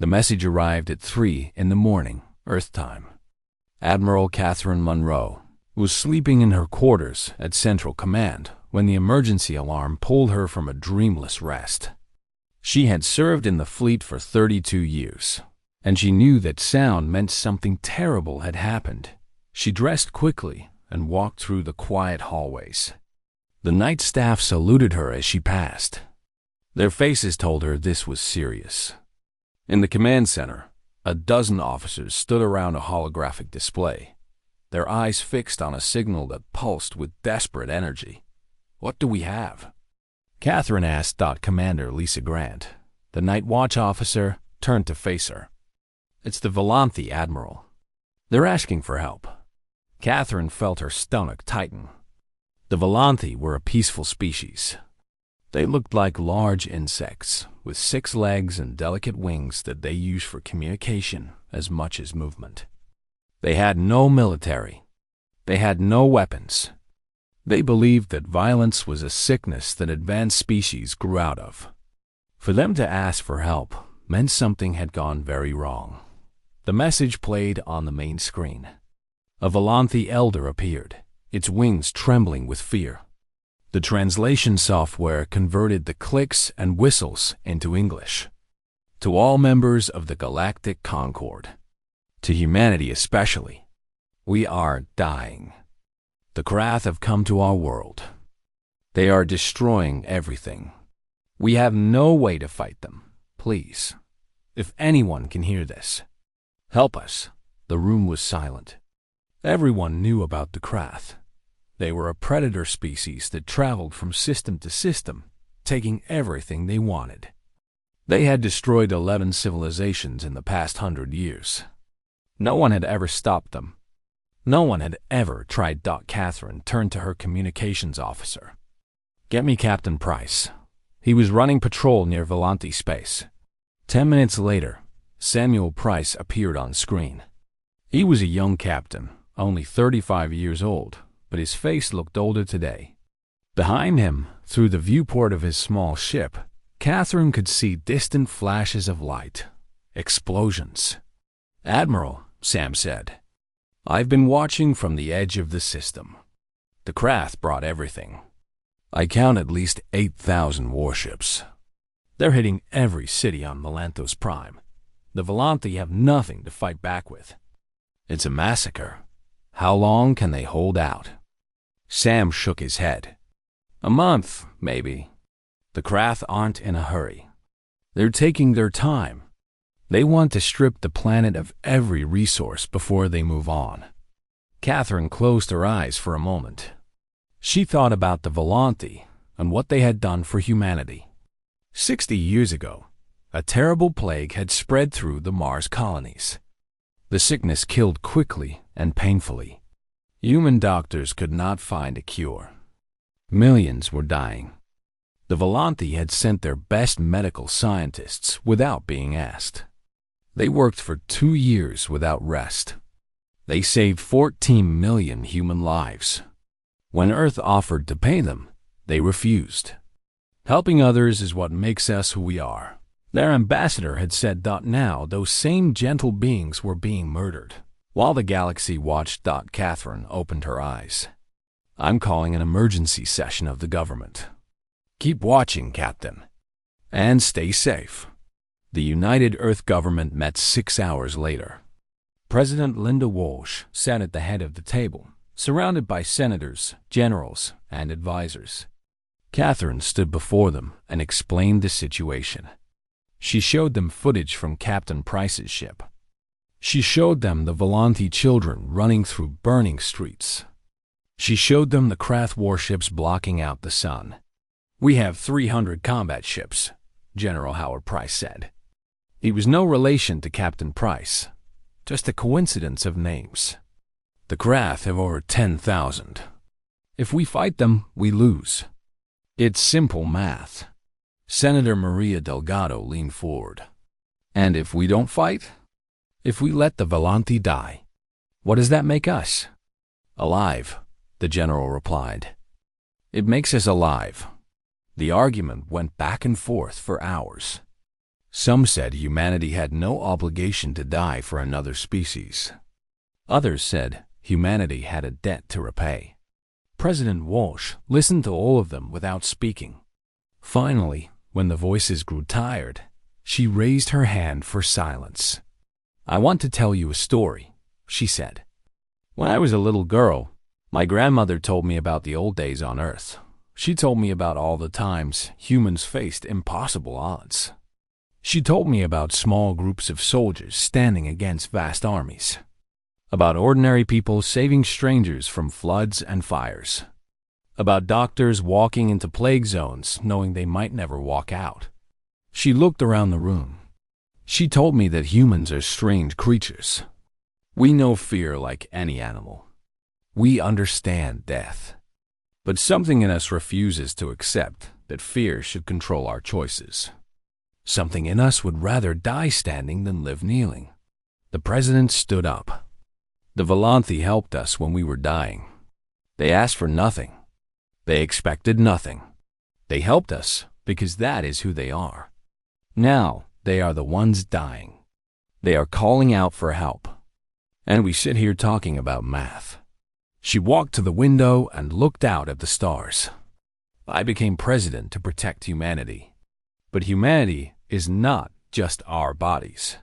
The message arrived at 3 in the morning, Earth time. Admiral Catherine Monroe was sleeping in her quarters at Central Command when the emergency alarm pulled her from a dreamless rest. She had served in the fleet for 32 years, and she knew that sound meant something terrible had happened. She dressed quickly and walked through the quiet hallways. The night staff saluted her as she passed. Their faces told her this was serious. In the command center, a dozen officers stood around a holographic display, their eyes fixed on a signal that pulsed with desperate energy. "What do we have?" Catherine asked. Commander Lisa Grant, the Night Watch officer, turned to face her. "It's the Volanthi, Admiral. They're asking for help." Catherine felt her stomach tighten. The Volanthi were a peaceful species. They looked like large insects with 6 legs and delicate wings that they use for communication as much as movement. They had no military. They had no weapons. They believed that violence was a sickness that advanced species grew out of. For them to ask for help meant something had gone very wrong. The message played on the main screen. A Volanthi elder appeared, its wings trembling with fear. The translation software converted the clicks and whistles into English. "To all members of the Galactic Concord, to humanity especially, we are dying. The Krath have come to our world. They are destroying everything. We have no way to fight them. Please, if anyone can hear this, help us." The room was silent. Everyone knew about the Krath. They were a predator species that traveled from system to system, taking everything they wanted. They had destroyed 11 civilizations in the past 100 years. No one had ever stopped them. No one had ever tried. Catherine turned to her communications officer. "Get me Captain Price. He was running patrol near Volanthi space." 10 minutes later, Samuel Price appeared on screen. He was a young captain, only 35 years old, but his face looked older today. Behind him, through the viewport of his small ship, Catherine could see distant flashes of light, explosions. "Admiral," Sam said, "I've been watching from the edge of the system. The Krath brought everything. I count at least 8,000 warships. They're hitting every city on Melanthos Prime. The Volanthi have nothing to fight back with. It's a massacre. How long can they hold out?" Sam shook his head. "A month, maybe. The Krath aren't in a hurry. They're taking their time. They want to strip the planet of every resource before they move on." Catherine closed her eyes for a moment. She thought about the Volanthi and what they had done for humanity. 60 years ago, a terrible plague had spread through the Mars colonies. The sickness killed quickly and painfully. Human doctors could not find a cure. Millions were dying. The Volanthi had sent their best medical scientists without being asked. They worked for 2 years without rest. They saved 14 million human lives. When Earth offered to pay them, they refused. "Helping others is what makes us who we are," their ambassador had said. Now those same gentle beings were being murdered. While the galaxy watched, Catherine opened her eyes. "I'm calling an emergency session of the government. Keep watching, Captain. And stay safe." The United Earth government met 6 hours later. President Linda Walsh sat at the head of the table, surrounded by senators, generals, and advisors. Catherine stood before them and explained the situation. She showed them footage from Captain Price's ship. She showed them the Volanthi children running through burning streets. She showed them the Krath warships blocking out the sun. "We have 300 combat ships," General Howard Price said. He was no relation to Captain Price, just a coincidence of names. "The Krath have over 10,000. If we fight them, we lose. It's simple math." Senator Maria Delgado leaned forward. "And if we don't fight? If we let the Volanthi die, what does that make us?" "Alive," the general replied. "It makes us alive." The argument went back and forth for hours. Some said humanity had no obligation to die for another species. Others said humanity had a debt to repay. President Walsh listened to all of them without speaking. Finally, when the voices grew tired, she raised her hand for silence. "I want to tell you a story," she said. "When I was a little girl, my grandmother told me about the old days on Earth. She told me about all the times humans faced impossible odds. She told me about small groups of soldiers standing against vast armies, about ordinary people saving strangers from floods and fires, about doctors walking into plague zones knowing they might never walk out. She looked around the room. She told me that humans are strange creatures. We know fear like any animal. We understand death. But something in us refuses to accept that fear should control our choices. Something in us would rather die standing than live kneeling." The president stood up. "The Volanthi helped us when we were dying. They asked for nothing. They expected nothing. They helped us because that is who they are. Now they are the ones dying. They are calling out for help. And we sit here talking about math." She walked to the window and looked out at the stars. "I became president to protect humanity. But humanity is not just our bodies.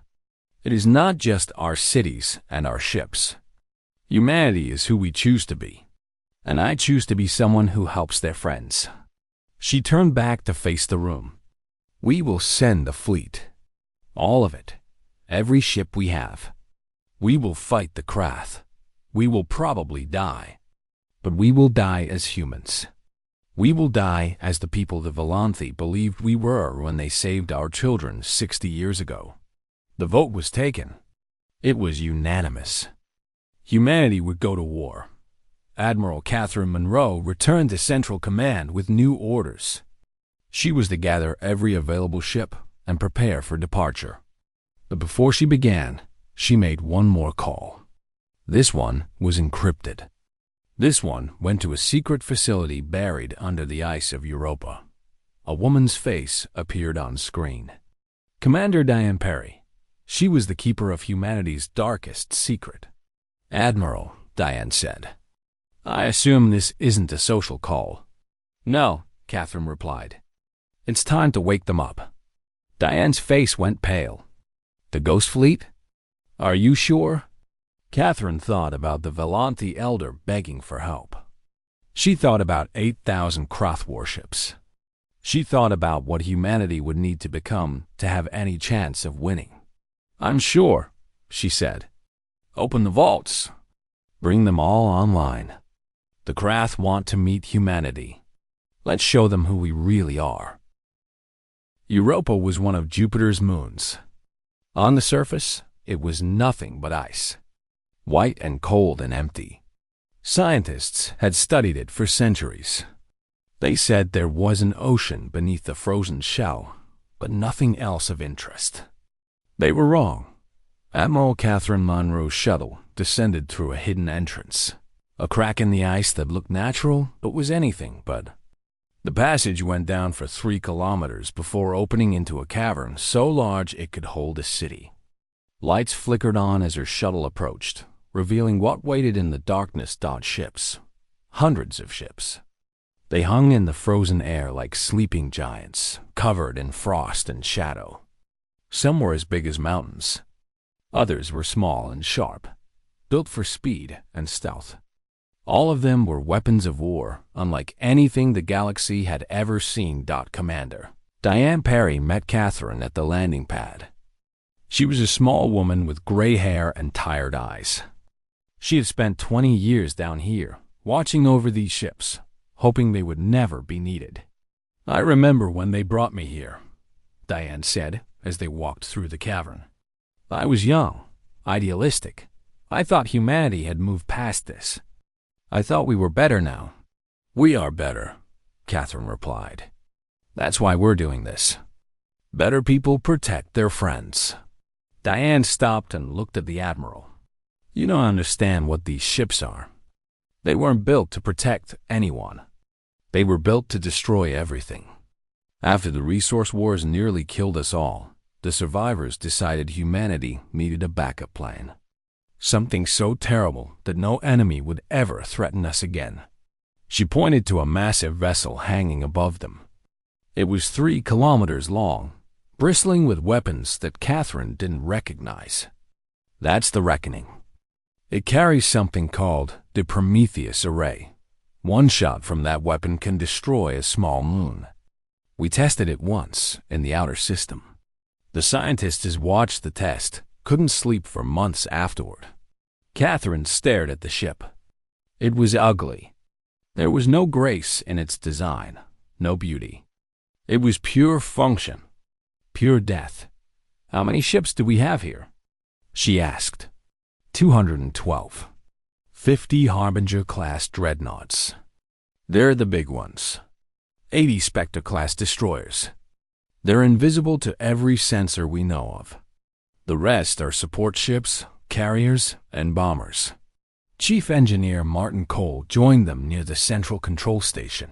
It is not just our cities and our ships. Humanity is who we choose to be. And I choose to be someone who helps their friends." She turned back to face the room. "We will send a fleet. All of it. Every ship we have. We will fight the Krath. We will probably die. But we will die as humans. We will die as the people the Volanthi believed we were when they saved our children 60 years ago. The vote was taken. It was unanimous. Humanity would go to war. Admiral Catherine Monroe returned to Central Command with new orders. She was to gather every available ship and prepare for departure. But before she began, she made one more call. This one was encrypted. This one went to a secret facility buried under the ice of Europa. A woman's face appeared on screen. Commander Diane Perry. She was the keeper of humanity's darkest secret. "Admiral," Diane said, "I assume this isn't a social call." "No," Catherine replied. "It's time to wake them up." Diane's face went pale. "The Ghost Fleet? Are you sure?" Catherine thought about the Volanthi elder begging for help. She thought about 8,000 Krath warships. She thought about what humanity would need to become to have any chance of winning. "I'm sure," she said. "Open the vaults. Bring them all online. The Krath want to meet humanity. Let's show them who we really are." Europa was one of Jupiter's moons. On the surface, it was nothing but ice. White and cold and empty. Scientists had studied it for centuries. They said there was an ocean beneath the frozen shell, but nothing else of interest. They were wrong. Admiral Catherine Monroe's shuttle descended through a hidden entrance, a crack in the ice that looked natural but was anything but. The passage went down for 3 kilometers before opening into a cavern so large it could hold a city. Lights flickered on as her shuttle approached, revealing what waited in the darkness. Ships. Hundreds of ships. They hung in the frozen air like sleeping giants, covered in frost and shadow. Some were as big as mountains. Others were small and sharp, built for speed and stealth. All of them were weapons of war, unlike anything the galaxy had ever seen. Commander Diane Perry met Catherine at the landing pad. She was a small woman with gray hair and tired eyes. She had spent 20 years down here, watching over these ships, hoping they would never be needed. "I remember when they brought me here," Diane said as they walked through the cavern. "I was young, idealistic. I thought humanity had moved past this. I thought we were better now." "We are better," Catherine replied. "That's why we're doing this. Better people protect their friends." Diane stopped and looked at the Admiral. "You don't understand what these ships are. They weren't built to protect anyone. They were built to destroy everything. After the resource wars nearly killed us all, the survivors decided humanity needed a backup plan. Something so terrible that no enemy would ever threaten us again. She pointed to a massive vessel hanging above them. It was 3 kilometers long, bristling with weapons that Catherine didn't recognize. That's the Reckoning. It carries something called the Prometheus Array. One shot from that weapon can destroy a small moon. We tested it once in the outer system. The scientists watched the test, couldn't sleep for months afterward. Catherine stared at the ship. It was ugly. There was no grace in its design, no beauty. It was pure function, pure death. "How many ships do we have here?" she asked. 212. 50 Harbinger-class dreadnoughts. They're the big ones. 80 Spectre-class destroyers. They're invisible to every sensor we know of. The rest are support ships, carriers, and bombers. Chief Engineer Martin Cole joined them near the central control station.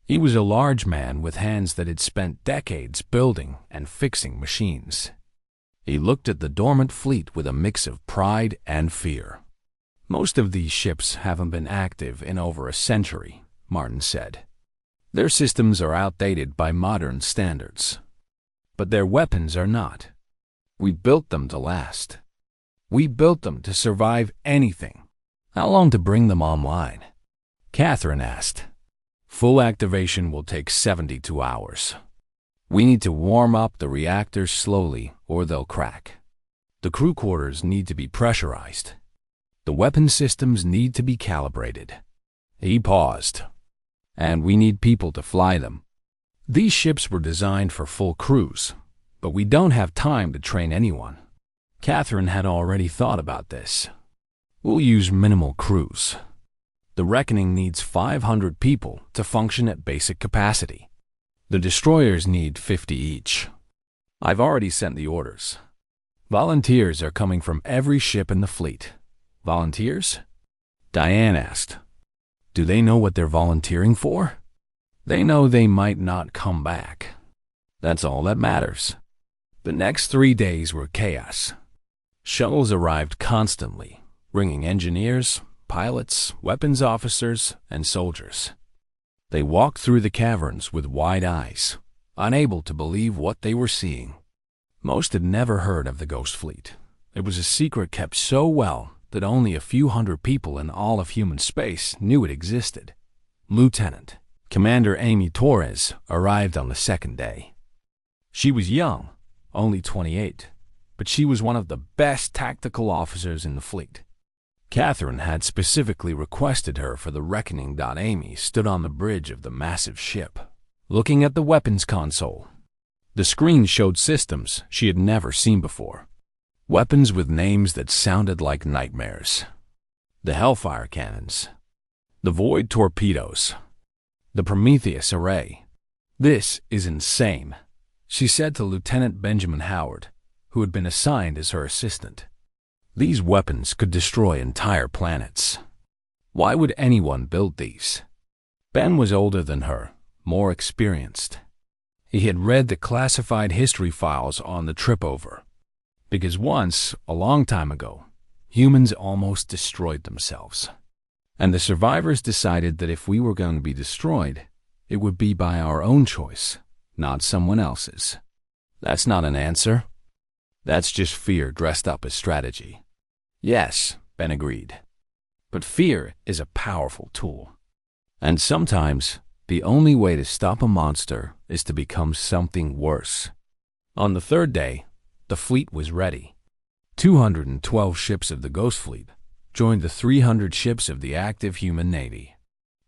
He was a large man with hands that had spent decades building and fixing machines. He looked at the dormant fleet with a mix of pride and fear. "Most of these ships haven't been active in over a century," Martin said. "Their systems are outdated by modern standards. But their weapons are not. We built them to last. We built them to survive anything." "How long to bring them online?" Catherine asked. "Full activation will take 72 hours. We need to warm up the reactors slowly or they'll crack. The crew quarters need to be pressurized. The weapon systems need to be calibrated." He paused. "And we need people to fly them. These ships were designed for full crews, but we don't have time to train anyone." Catherine had already thought about this. "We'll use minimal crews. The Reckoning needs 500 people to function at basic capacity. The destroyers need 50 each. I've already sent the orders. Volunteers are coming from every ship in the fleet." "Volunteers?" Diane asked. "Do they know what they're volunteering for?" "They know they might not come back. That's all that matters." The next 3 days were chaos. Shuttles arrived constantly, bringing engineers, pilots, weapons officers, and soldiers. They walked through the caverns with wide eyes, unable to believe what they were seeing. Most had never heard of the Ghost Fleet. It was a secret kept so well that only a few hundred people in all of human space knew it existed. Lieutenant Commander Amy Torres arrived on the 2nd day. She was young, only 28, but she was one of the best tactical officers in the fleet. Catherine had specifically requested her for the Reckoning. Amy stood on the bridge of the massive ship, looking at the weapons console. The screen showed systems she had never seen before. Weapons with names that sounded like nightmares. The Hellfire cannons. The Void torpedoes. The Prometheus Array. "This is insane," she said to Lieutenant Benjamin Howard, who had been assigned as her assistant. "These weapons could destroy entire planets. Why would anyone build these?" Ben was older than her, more experienced. He had read the classified history files on the trip over. Because once, a long time ago, humans almost destroyed themselves. And the survivors decided that if we were going to be destroyed, it would be by our own choice, not someone else's. "That's not an answer. That's just fear dressed up as strategy." "Yes," Ben agreed. "But fear is a powerful tool. And sometimes, the only way to stop a monster is to become something worse." On the 3rd day, the fleet was ready. 212 ships of the Ghost Fleet joined the 300 ships of the active human navy.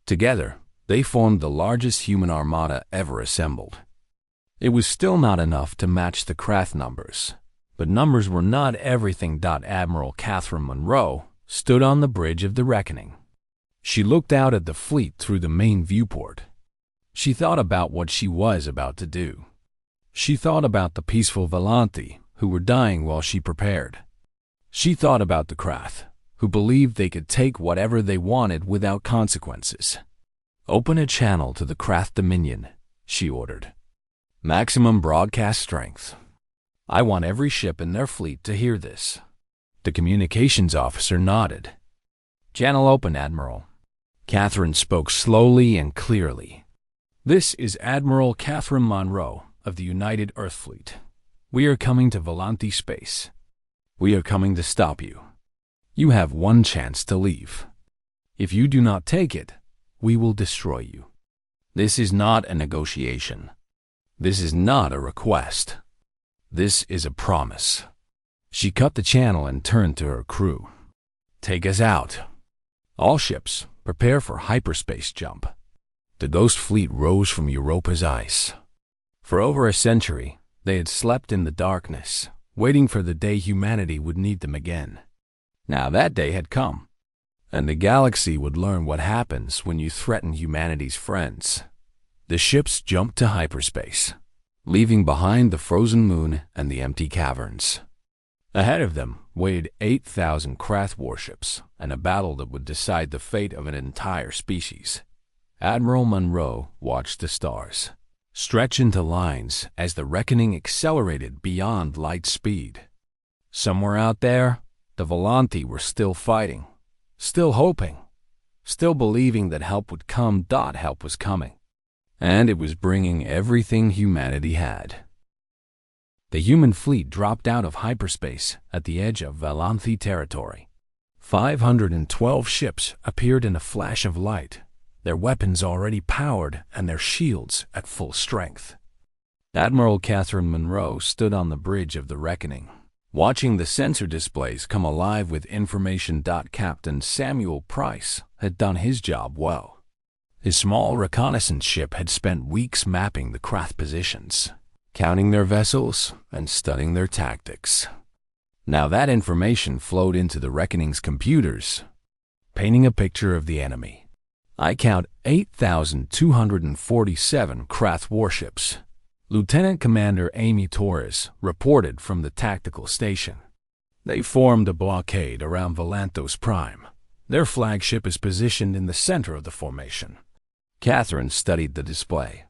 Together, they formed the largest human armada ever assembled. It was still not enough to match the Krath numbers, but numbers were not everything. Admiral Catherine Monroe stood on the bridge of the Reckoning. She looked out at the fleet through the main viewport. She thought about what she was about to do. She thought about the peaceful Volanti who were dying while she prepared. She thought about the Krath, who believed they could take whatever they wanted without consequences. "Open a channel to the Krath Dominion," she ordered. "Maximum broadcast strength." I want every ship in their fleet to hear this." The communications officer nodded. "Channel open, Admiral." Catherine spoke slowly and clearly. "This is Admiral Catherine Monroe of the United Earth Fleet. We are coming to Volanti space. We are coming to stop you. You have one chance to leave. If you do not take it, we will destroy you. This is not a negotiation. This is not a request. This is a promise." She cut the channel and turned to her crew. "Take us out. All ships, prepare for hyperspace jump." The Ghost Fleet rose from Europa's ice. For over a century, they had slept in the darkness, waiting for the day humanity would need them again. Now that day had come, and the galaxy would learn what happens when you threaten humanity's friends. The ships jumped to hyperspace, leaving behind the frozen moon and the empty caverns. Ahead of them waited 8,000 Krath warships and a battle that would decide the fate of an entire species. Admiral Monroe watched the stars stretch into lines as the reckoning accelerated beyond light speed. Somewhere out there, the Volanti were still fighting, still hoping, still believing that help would come. Help was coming, and it was bringing everything humanity had. The human fleet dropped out of hyperspace at the edge of Volanti territory. 512 ships appeared in a flash of light, their weapons already powered and their shields at full strength. Admiral Catherine Monroe stood on the bridge of the reckoning, watching the sensor displays come alive with information. Captain Samuel Price had done his job well. His small reconnaissance ship had spent weeks mapping the Krath positions, counting their vessels and studying their tactics. Now that information flowed into the reckoning's computers, painting a picture of the enemy. "I count 8,247 Krath warships," Lieutenant Commander Amy Torres reported from the tactical station. "They formed a blockade around Volantos Prime. Their flagship is positioned in the center of the formation." Catherine studied the display.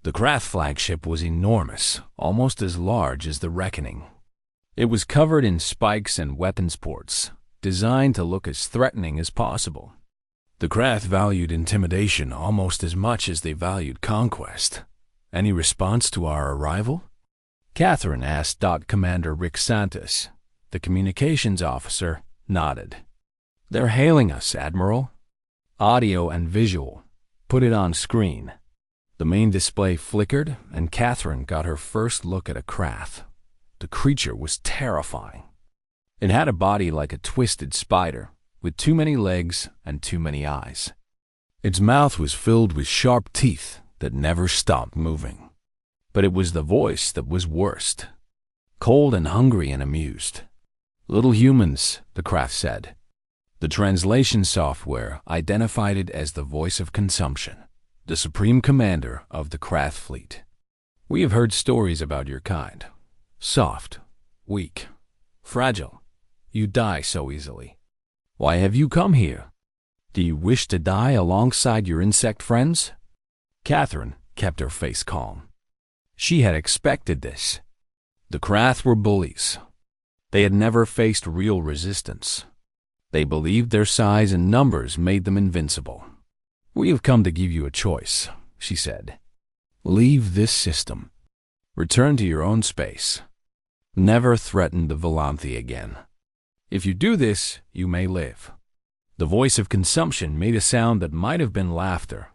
The Krath flagship was enormous, almost as large as the reckoning. It was covered in spikes and weapons ports, designed to look as threatening as possible. The Krath valued intimidation almost as much as they valued conquest. "Any response to our arrival?" Catherine asked. Commander Rick Santos, the communications officer, nodded. "They're hailing us, Admiral. Audio and visual. Put it on screen." The main display flickered, and Catherine got her first look at a Krath. The creature was terrifying. It had a body like a twisted spider, with too many legs and too many eyes. Its mouth was filled with sharp teeth that never stopped moving. But it was the voice that was worst. Cold and hungry and amused. "Little humans," the Krath said. The translation software identified it as the voice of consumption, the supreme commander of the Krath fleet. "We have heard stories about your kind. Soft, weak, fragile. You die so easily. Why have you come here? Do you wish to die alongside your insect friends?" Catherine kept her face calm. She had expected this. The Krath were bullies. They had never faced real resistance. They believed their size and numbers made them invincible. "We have come to give you a choice," she said. "Leave this system. Return to your own space. Never threaten the Volanti again. If you do this, you may live." The voice of consumption made a sound that might have been laughter.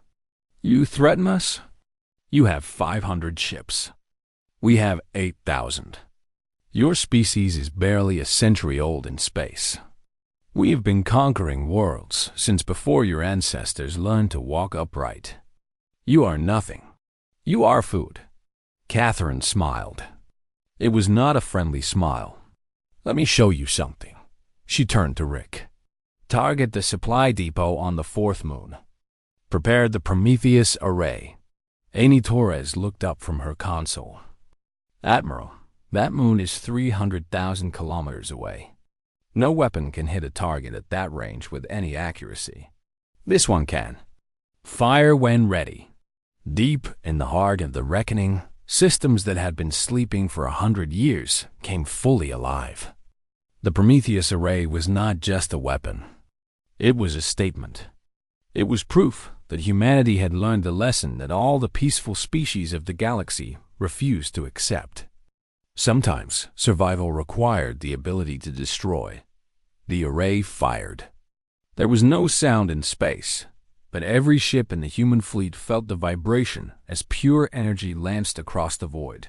"You threaten us? You have 500 ships. We have 8,000. Your species is barely a century old in space. We have been conquering worlds since before your ancestors learned to walk upright. You are nothing. You are food." Catherine smiled. It was not a friendly smile. "Let me show you something." She turned to Rick. "Target the supply depot on the 4th moon. Prepare the Prometheus array." Amy Torres looked up from her console. "Admiral, that moon is 300,000 kilometers away. No weapon can hit a target at that range with any accuracy. This one can. Fire when ready." Deep in the heart of the reckoning, Systems that had been sleeping for 100 years came fully alive. The Prometheus array was not just a weapon. It was a statement. It was proof that humanity had learned the lesson that all the peaceful species of the galaxy refused to accept. Sometimes survival required the ability to destroy. The array fired. There was no sound in space, but every ship in the human fleet felt the vibration as pure energy lanced across the void.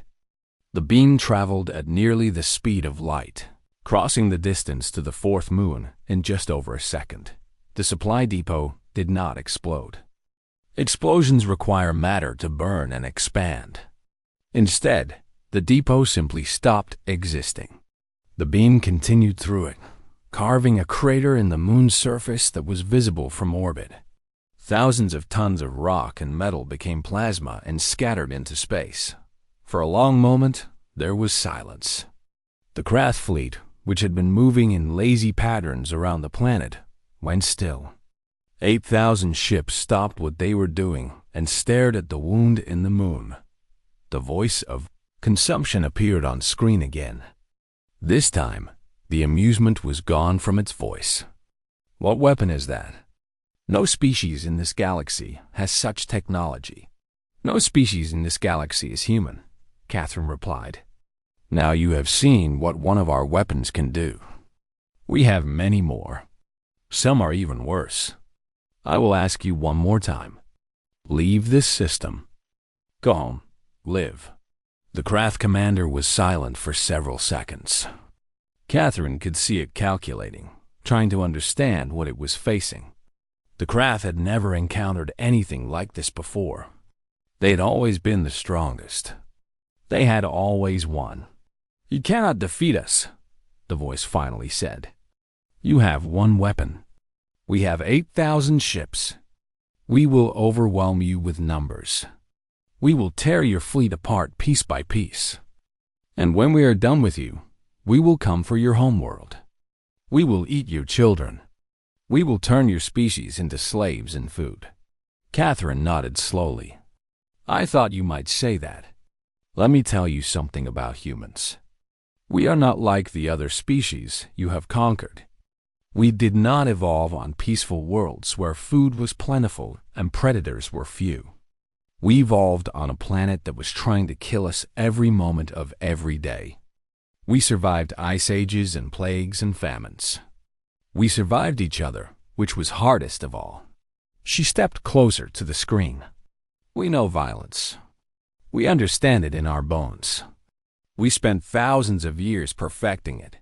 The beam traveled at nearly the speed of light, crossing the distance to the fourth moon in just over a second. The supply depot did not explode. Explosions require matter to burn and expand. Instead, the depot simply stopped existing. The beam continued through it, carving a crater in the moon's surface that was visible from orbit. Thousands of tons of rock and metal became plasma and scattered into space. For a long moment, there was silence. The craft fleet, which had been moving in lazy patterns around the planet, went still. 8,000 ships stopped what they were doing and stared at the wound in the moon. The voice of consumption appeared on screen again. This time, the amusement was gone from its voice. What weapon is that? No species in this galaxy has such technology. No species in this galaxy is human, Catherine replied. Now you have seen what one of our weapons can do. We have many more. Some are even worse. I will ask you one more time. Leave this system. Go home. Live. The craft commander was silent for several seconds. Catherine could see it calculating, trying to understand what it was facing. The craft had never encountered anything like this before. They had always been the strongest. They had always won. You cannot defeat us, the voice finally said. You have one weapon. We have 8,000 ships. We will overwhelm you with numbers. We will tear your fleet apart piece by piece. And when we are done with you, we will come for your homeworld. We will eat your children. We will turn your species into slaves and food. Catherine nodded slowly. I thought you might say that. Let me tell you something about humans. We are not like the other species you have conquered. We did not evolve on peaceful worlds where food was plentiful and predators were few. We evolved on a planet that was trying to kill us every moment of every day. We survived ice ages and plagues and famines. We survived each other, which was hardest of all. She stepped closer to the screen. We know violence. We understand it in our bones. We spent thousands of years perfecting it.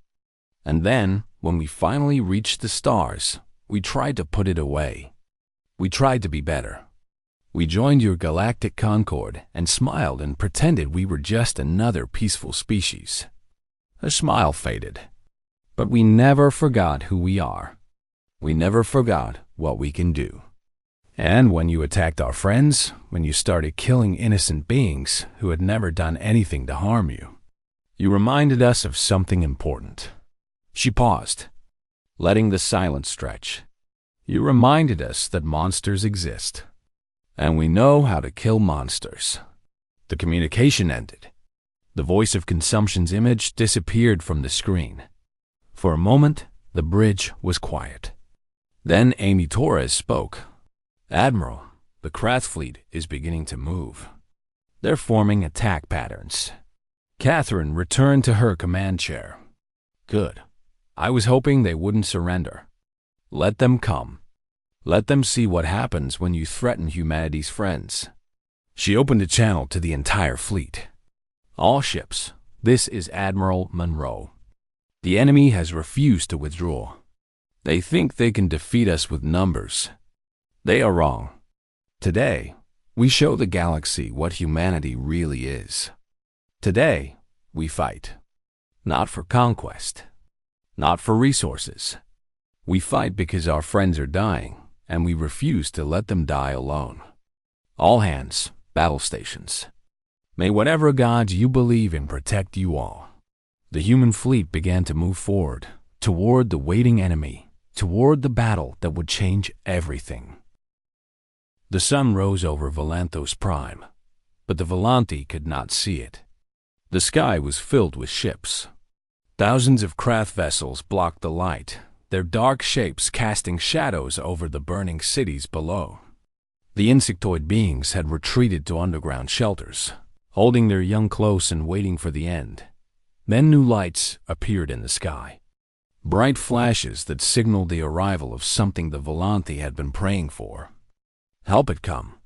And then, when we finally reached the stars, we tried to put it away. We tried to be better. We joined your galactic concord and smiled and pretended we were just another peaceful species. The smile faded. But we never forgot who we are. We never forgot what we can do. And when you attacked our friends, when you started killing innocent beings who had never done anything to harm you, you reminded us of something important. She paused, letting the silence stretch. You reminded us that monsters exist, and we know how to kill monsters. The communication ended. The voice of consumption's image disappeared from the screen. For a moment, the bridge was quiet. Then Amy Torres spoke. Admiral, the craft fleet is beginning to move. They're forming attack patterns. Catherine returned to her command chair. Good. I was hoping they wouldn't surrender. Let them come. Let them see what happens when you threaten humanity's friends. She opened a channel to the entire fleet. All ships, this is Admiral Monroe. The enemy has refused to withdraw. They think they can defeat us with numbers. They are wrong. Today, we show the galaxy what humanity really is. Today, we fight. Not for conquest. Not for resources. We fight because our friends are dying, and we refuse to let them die alone. All hands, battle stations. May whatever gods you believe in protect you all. The human fleet began to move forward, toward the waiting enemy, toward the battle that would change everything. The sun rose over Valanthos Prime. but the Volanti could not see it. The sky was filled with ships. Thousands of craft vessels blocked the light, their dark shapes casting shadows over the burning cities below. The insectoid beings had retreated to underground shelters, holding their young close and waiting for the end. Then new lights appeared in the sky. Bright flashes that signaled the arrival of something the Volanti had been praying for. Help had come.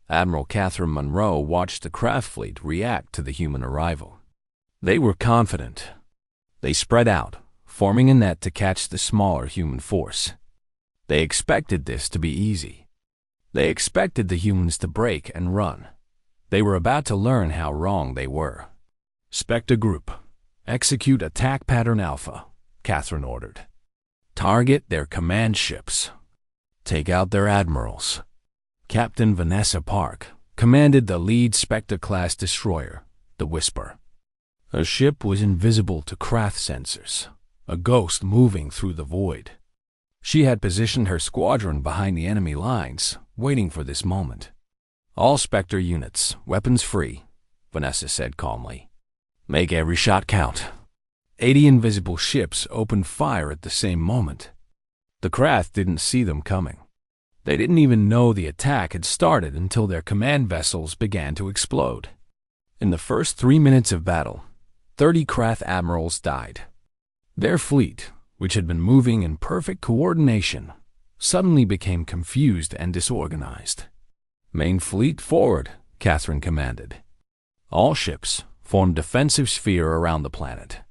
Admiral Catherine Monroe watched the craft fleet react to the human arrival. They were confident. They spread out, forming a net to catch the smaller human force. They expected this to be easy. They expected the humans to break and run. They were about to learn how wrong they were. Spectre Group, execute attack pattern Alpha, Catherine ordered. Target their command ships. Take out their admirals. Captain Vanessa Park commanded the lead Spectre-class destroyer, the Whisper. Her ship was invisible to craft sensors, a ghost moving through the void. She had positioned her squadron behind the enemy lines, waiting for this moment. All Spectre units, weapons free, Vanessa said calmly. Make every shot count. 80 invisible ships opened fire at the same moment. The craft didn't see them coming. They didn't even know the attack had started until their command vessels began to explode. In the first 3 minutes of battle, 30 craft admirals died. Their fleet, which had been moving in perfect coordination, suddenly became confused and disorganized. Main fleet forward, Catherine commanded. All ships formed defensive sphere around the planet.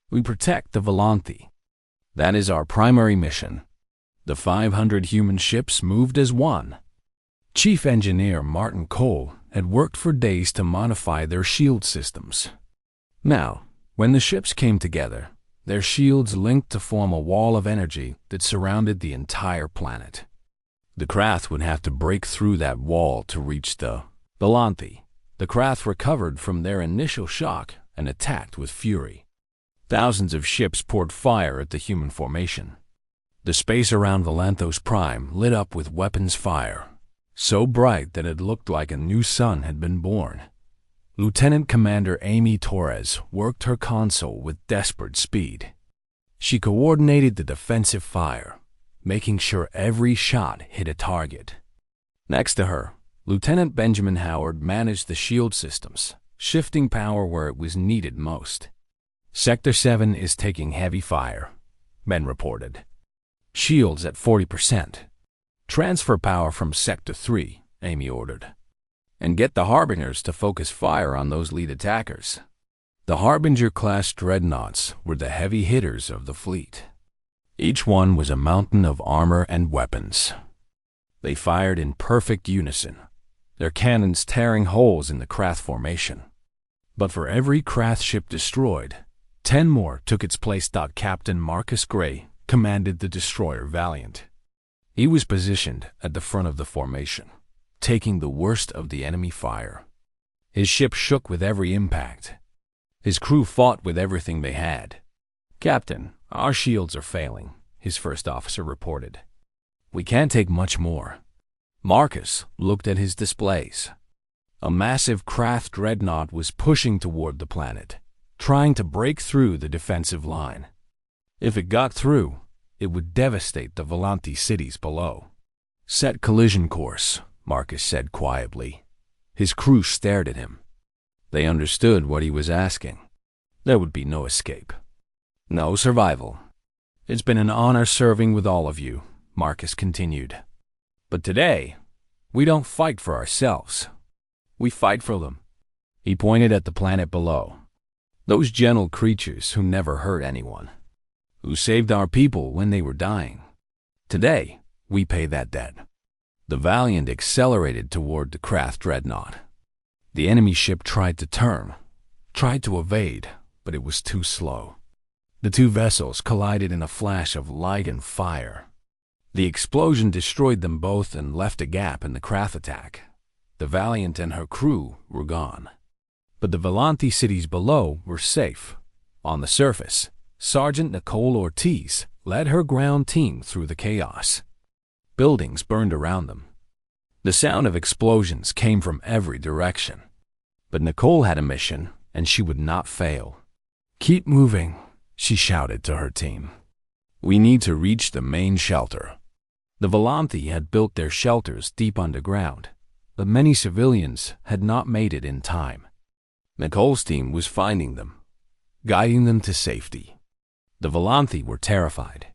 We protect the Volanti. That is our primary mission. The 500 human ships moved as one. Chief Engineer Martin Cole had worked for days to modify their shield systems. Now, when the ships came together, their shields linked to form a wall of energy that surrounded the entire planet. The craft would have to break through that wall to reach the Volanti. The craft recovered from their initial shock and attacked with fury. Thousands of ships poured fire at the human formation. The space around Valanthos Prime lit up with weapons fire, so bright that it looked like a new sun had been born. Lieutenant Commander Amy Torres worked her console with desperate speed. She coordinated the defensive fire, making sure every shot hit a target. Next to her, Lieutenant Benjamin Howard managed the shield systems, shifting power where it was needed most. Sector 7 is taking heavy fire, Ben reported. Shields at 40%. Transfer power from Sector 3, Amy ordered. And get the Harbingers to focus fire on those lead attackers. The Harbinger-class dreadnoughts were the heavy hitters of the fleet. Each one was a mountain of armor and weapons. They fired in perfect unison, their cannons tearing holes in the craft formation. But for every craft ship destroyed, 10 more took its place. Captain Marcus Gray commanded the destroyer Valiant. He was positioned at the front of the formation, taking the worst of the enemy fire. His ship shook with every impact. His crew fought with everything they had. Captain, our shields are failing, his first officer reported. We can't take much more. Marcus looked at his displays. A massive craft dreadnought was pushing toward the planet, trying to break through the defensive line. If it got through, it would devastate the Volanti cities below. Set collision course, Marcus said quietly. His crew stared at him. They understood what he was asking. There would be no escape. No survival. It's been an honor serving with all of you, Marcus continued. But today, we don't fight for ourselves. We fight for them. He pointed at the planet below. Those gentle creatures who never hurt anyone, who saved our people when they were dying. Today, we pay that debt. The Valiant accelerated toward the craft dreadnought. The enemy ship tried to turn, tried to evade, but it was too slow. The two vessels collided in a flash of light and fire. The explosion destroyed them both and left a gap in the craft attack. The Valiant and her crew were gone. But the Volanti cities below were safe. On the surface, Sergeant Nicole Ortiz led her ground team through the chaos. Buildings burned around them. The sound of explosions came from every direction. But Nicole had a mission, and she would not fail. "Keep moving," she shouted to her team. "We need to reach the main shelter." The Volanthi had built their shelters deep underground, but many civilians had not made it in time. Nicole's team was finding them, guiding them to safety. The Volanthi were terrified.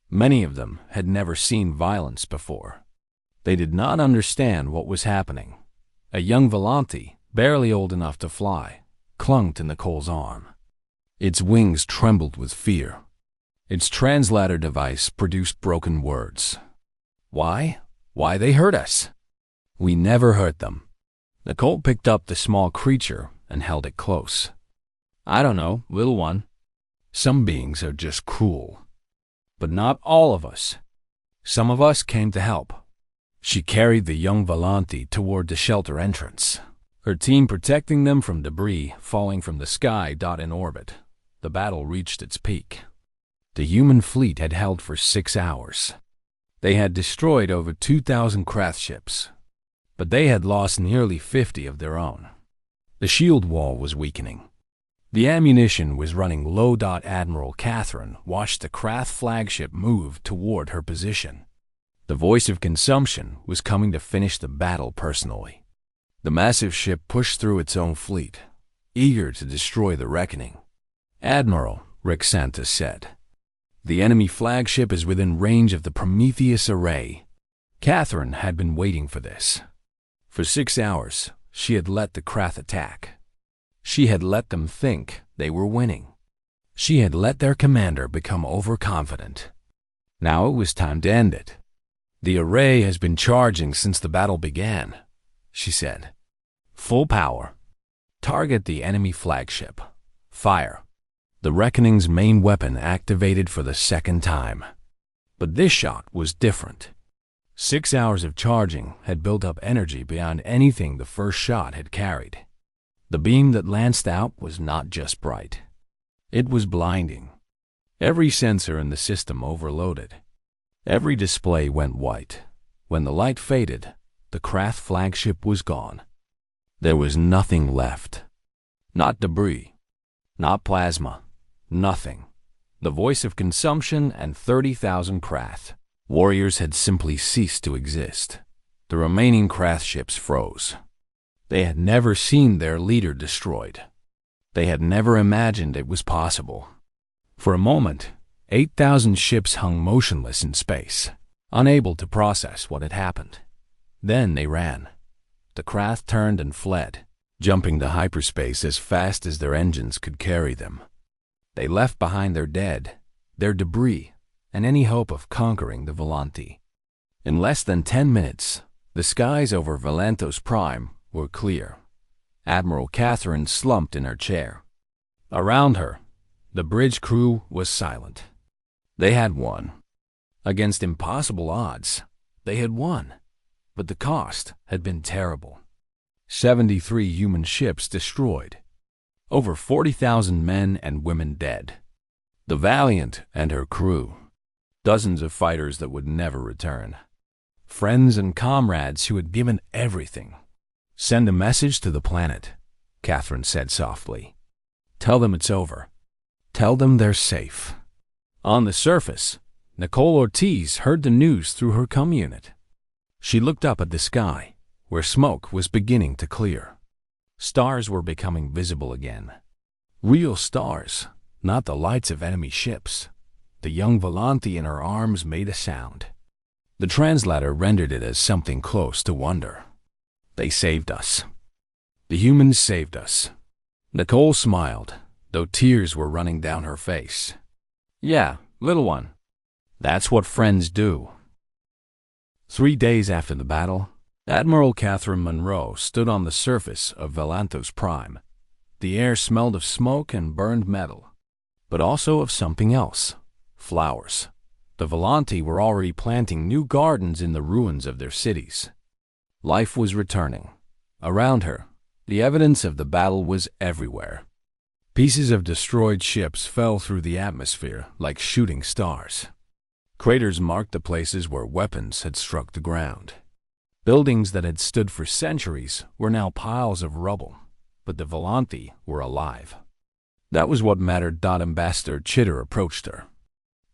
Many of them had never seen violence before. They did not understand what was happening. A young Volanthi, barely old enough to fly, clung to Nicole's arm. Its wings trembled with fear. Its translator device produced broken words. "Why? Why they hurt us?" "We never hurt them." Nicole picked up the small creature and held it close. "I don't know, little one. Some beings are just cruel. But not all of us. Some of us came to help." She carried the young Volanthi toward the shelter entrance, her team protecting them from debris falling from the sky. In orbit, the battle reached its peak. The human fleet had held for 6 hours. They had destroyed over 2,000 craft ships, but they had lost nearly 50 of their own. The shield wall was weakening. The ammunition was running low. Admiral Catherine watched the Krath flagship move toward her position. The voice of consumption was coming to finish the battle personally. The massive ship pushed through its own fleet, eager to destroy the reckoning. "Admiral," Rick Santos said, "the enemy flagship is within range of the Prometheus array." Catherine had been waiting for this. For 6 hours, she had let the Krath attack. She had let them think they were winning. She had let their commander become overconfident. Now it was time to end it. "The array has been charging since the battle began," she said. "Full power. Target the enemy flagship. Fire." The Reckoning's main weapon activated for the second time. But this shot was different. 6 hours of charging had built up energy beyond anything the first shot had carried. The beam that lanced out was not just bright. It was blinding. Every sensor in the system overloaded. Every display went white. When the light faded, the Krath flagship was gone. There was nothing left. Not debris. Not plasma. Nothing. The voice of consumption and 30,000 Krath. Warriors had simply ceased to exist. The remaining Krath ships froze. They had never seen their leader destroyed. They had never imagined it was possible. For a moment, 8,000 ships hung motionless in space, unable to process what had happened. Then they ran. The Krath turned and fled, jumping to hyperspace as fast as their engines could carry them. They left behind their dead, their debris, and any hope of conquering the Volanthi. In less than 10 minutes, the skies over Valantos Prime were clear. Admiral Catherine slumped in her chair. Around her, the bridge crew was silent. They had won. Against impossible odds, they had won. But the cost had been terrible. 73 human ships destroyed. Over 40,000 men and women dead. The Valiant and her crew. Dozens of fighters that would never return. Friends and comrades who had given everything. "Send a message to the planet," Catherine said softly. "Tell them it's over. Tell them they're safe." On the surface, Nicole Ortiz heard the news through her comm unit. She looked up at the sky, where smoke was beginning to clear. Stars were becoming visible again. Real stars, not the lights of enemy ships. The young Volanthi in her arms made a sound. The translator rendered it as something close to wonder. "They saved us. The humans saved us." Nicole smiled, though tears were running down her face. "Yeah, little one. That's what friends do." 3 days after the battle, Admiral Catherine Monroe stood on the surface of Valantos Prime. The air smelled of smoke and burned metal, but also of something else: flowers. The Volanthi were already planting new gardens in the ruins of their cities. Life was returning. Around her, the evidence of the battle was everywhere. Pieces of destroyed ships fell through the atmosphere like shooting stars. Craters marked the places where weapons had struck the ground. Buildings that had stood for centuries were now piles of rubble. but the Volanthi were alive. That was what mattered. Ambassador Chitter approached her.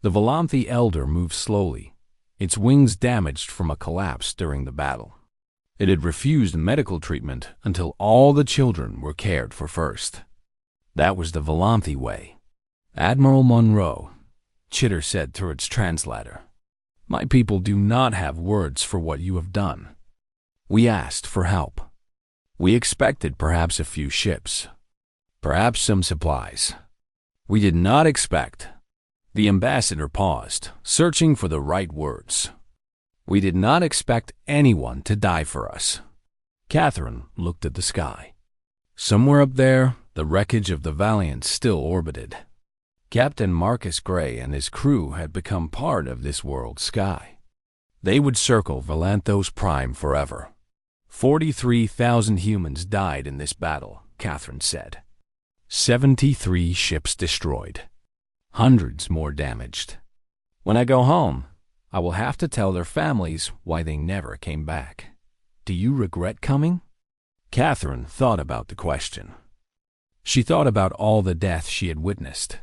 The Volanthi elder moved slowly, its wings damaged from a collapse during the battle. It had refused medical treatment until all the children were cared for first. That was the Volanthi way. Admiral Monroe, Chitter said through its translator, my people do not have words for what you have done. We asked for help. We expected perhaps a few ships, perhaps some supplies. We did not expect. The ambassador paused, searching for the right words. We did not expect anyone to die for us. Catherine looked at the sky. Somewhere up there, the wreckage of the Valiant still orbited. Captain Marcus Gray and his crew had become part of this world's sky. They would circle Valanthos Prime forever. 43,000 humans died in this battle, Catherine said. 73 ships destroyed. Hundreds more damaged. When I go home, I will have to tell their families why they never came back. Do you regret coming? Catherine thought about the question. She thought about all the death she had witnessed.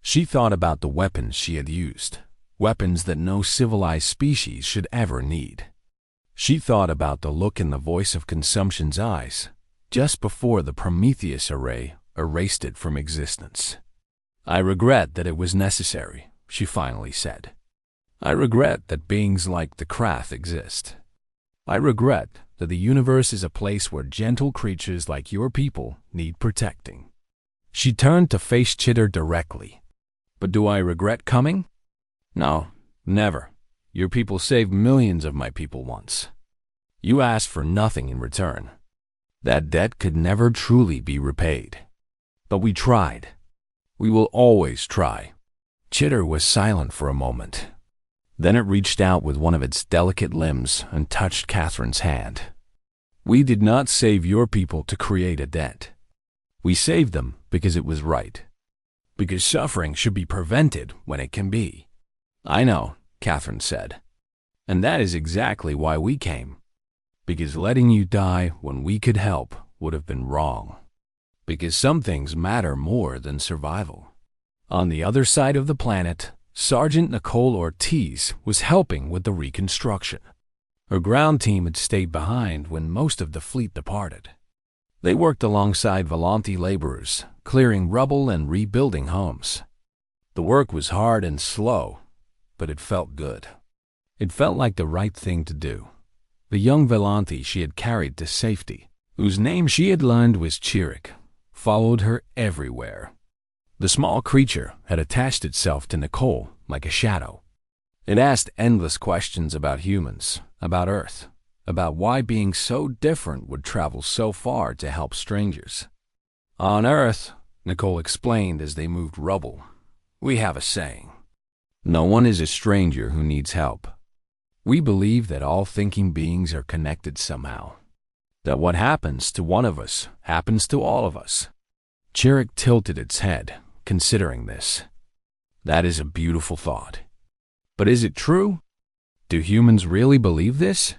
She thought about the weapons she had used, weapons that no civilized species should ever need. She thought about the look in the voice of Consumption's eyes, just before the Prometheus array erased it from existence. I regret that it was necessary, she finally said. I regret that beings like the Krath exist. I regret that the universe is a place where gentle creatures like your people need protecting. She turned to face Chitter directly. But do I regret coming? No, never. Your people saved millions of my people once. You asked for nothing in return. That debt could never truly be repaid. But we tried. We will always try. Chitter was silent for a moment. Then it reached out with one of its delicate limbs and touched Catherine's hand. We did not save your people to create a debt. We saved them because it was right. Because suffering should be prevented when it can be. I know, Catherine said. And that is exactly why we came. Because letting you die when we could help would have been wrong. Because some things matter more than survival. On the other side of the planet, Sergeant Nicole Ortiz was helping with the reconstruction. Her ground team had stayed behind when most of the fleet departed. They worked alongside Volanthi laborers, clearing rubble and rebuilding homes. The work was hard and slow, but it felt good. It felt like the right thing to do. The young Volanthi she had carried to safety, whose name she had learned was Chirik, followed her everywhere. The small creature had attached itself to Nicole like a shadow. It asked endless questions about humans, about Earth, about why being so different would travel so far to help strangers. On Earth, Nicole explained as they moved rubble, we have a saying. No one is a stranger who needs help. We believe that all thinking beings are connected somehow. That what happens to one of us happens to all of us. Chirik tilted its head, considering this. That is a beautiful thought. But is it true? Do humans really believe this?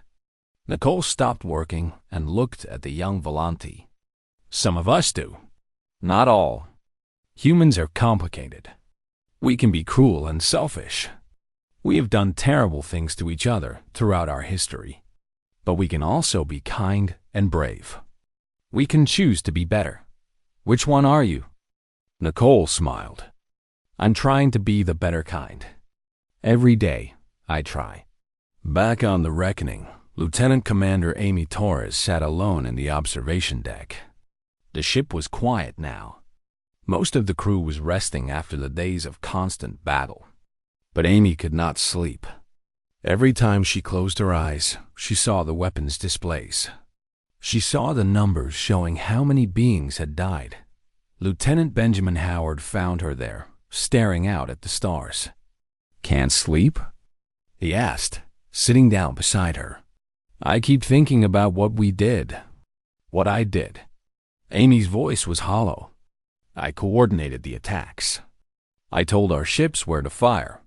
Nicole stopped working and looked at the young Volanthi. Some of us do. Not all. Humans are complicated. We can be cruel and selfish. We have done terrible things to each other throughout our history. But we can also be kind and brave. We can choose to be better. Which one are you? Nicole smiled. I'm trying to be the better kind. Every day, I try. Back on the Reckoning, Lieutenant Commander Amy Torres sat alone in the observation deck. The ship was quiet now. Most of the crew was resting after the days of constant battle. But Amy could not sleep. Every time she closed her eyes, she saw the weapons displays. She saw the numbers showing how many beings had died. Lieutenant Benjamin Howard found her there, staring out at the stars. Can't sleep? He asked, sitting down beside her. I keep thinking about what we did. What I did. Amy's voice was hollow. I coordinated the attacks. I told our ships where to fire.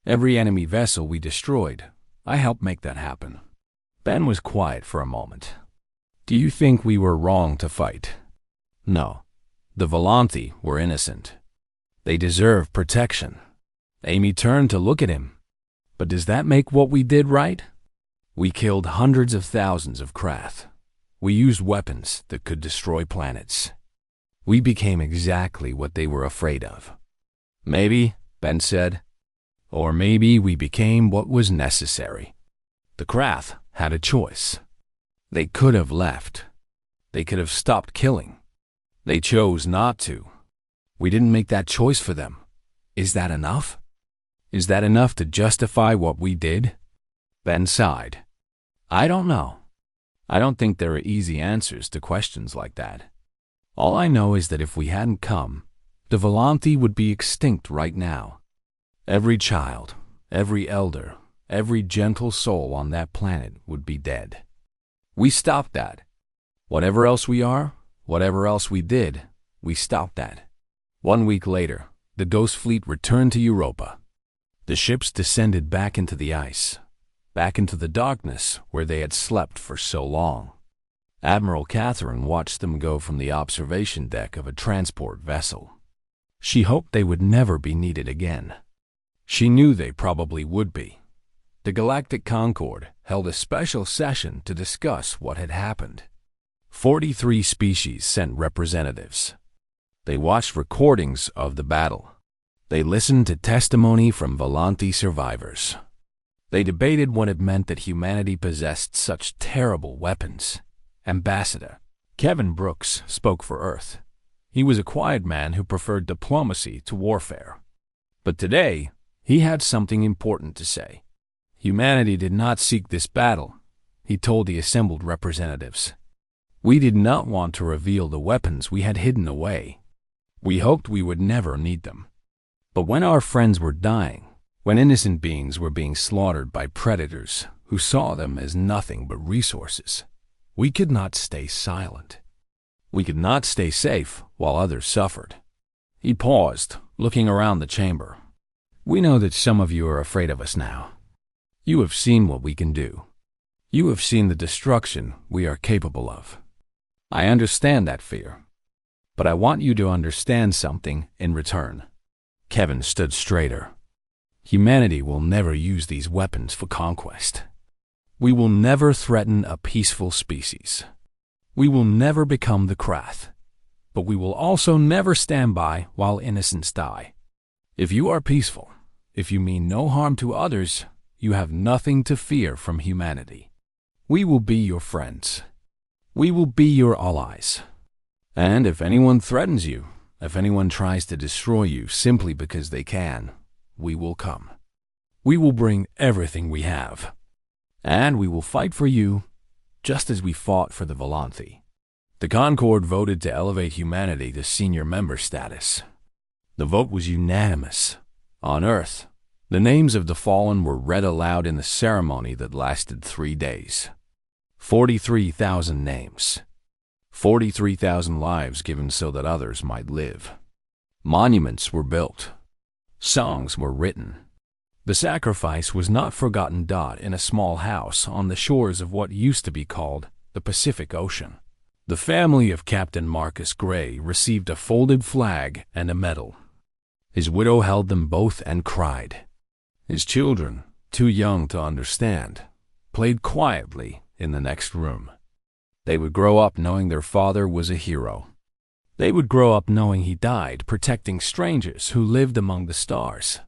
Every enemy vessel we destroyed, I helped make that happen. Ben was quiet for a moment. Do you think we were wrong to fight? No, the Volanthi were innocent. They deserve protection. Amy turned to look at him. But does that make what we did right? We killed hundreds of thousands of Krath. We used weapons that could destroy planets. We became exactly what they were afraid of. Maybe, Ben said, or maybe we became what was necessary. The Krath had a choice. They could have left. They could have stopped killing. They chose not to. We didn't make that choice for them. Is that enough? Is that enough to justify what we did? Ben sighed. I don't know. I don't think there are easy answers to questions like that. All I know is that if we hadn't come, the Volanthi would be extinct right now. Every child, every elder, every gentle soul on that planet would be dead. We stopped that. Whatever else we are, whatever else we did, we stopped that. 1 week later, the Ghost Fleet returned to Europa. The ships descended back into the ice, back into the darkness where they had slept for so long. Admiral Catherine watched them go from the observation deck of a transport vessel. She hoped they would never be needed again. She knew they probably would be. The Galactic Concord held a special session to discuss what had happened. 43 species sent representatives. They watched recordings of the battle. They listened to testimony from Volanthi survivors. They debated what it meant that humanity possessed such terrible weapons. Ambassador Kevin Brooks spoke for Earth. He was a quiet man who preferred diplomacy to warfare. But today, he had something important to say. Humanity did not seek this battle, he told the assembled representatives. We did not want to reveal the weapons we had hidden away. We hoped we would never need them. But when our friends were dying, when innocent beings were being slaughtered by predators who saw them as nothing but resources, we could not stay silent. We could not stay safe while others suffered. He paused, looking around the chamber. We know that some of you are afraid of us now. You have seen what we can do. You have seen the destruction we are capable of. I understand that fear. But I want you to understand something in return. Kevin stood straighter. Humanity will never use these weapons for conquest. We will never threaten a peaceful species. We will never become the Krath. But we will also never stand by while innocents die. If you are peaceful, if you mean no harm to others, you have nothing to fear from humanity. We will be your friends. We will be your allies. And if anyone threatens you, if anyone tries to destroy you simply because they can, we will come. We will bring everything we have. And we will fight for you, just as we fought for the Volanthi. The Concord voted to elevate humanity to senior member status. The vote was unanimous. On Earth, the names of the fallen were read aloud in the ceremony that lasted 3 days. 43,000 names. 43,000 lives given so that others might live. Monuments were built. Songs were written. The sacrifice was not forgotten in a small house on the shores of what used to be called the Pacific Ocean. The family of Captain Marcus Gray received a folded flag and a medal. His widow held them both and cried. His children, too young to understand, played quietly in the next room. They would grow up knowing their father was a hero. They would grow up knowing he died protecting strangers who lived among the stars.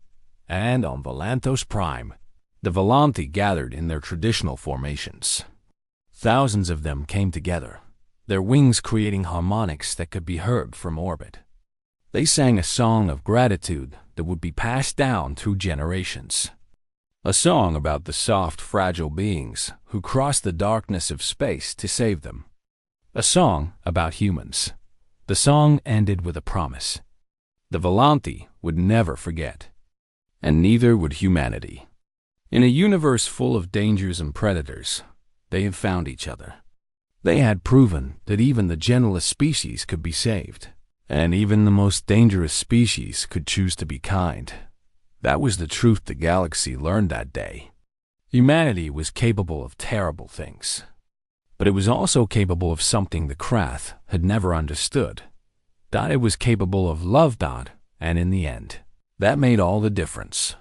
And on Volanthos Prime, the Volanthi gathered in their traditional formations. Thousands of them came together, their wings creating harmonics that could be heard from orbit. They sang a song of gratitude that would be passed down through generations. A song about the soft, fragile beings who crossed the darkness of space to save them. A song about humans. The song ended with a promise. The Volanthi would never forget. And neither would humanity. In a universe full of dangers and predators, they had found each other. They had proven that even the gentlest species could be saved, and even the most dangerous species could choose to be kind. That was the truth the galaxy learned that day. Humanity was capable of terrible things, but it was also capable of something the Krath had never understood, It was capable of love. And in the end, that made all the difference.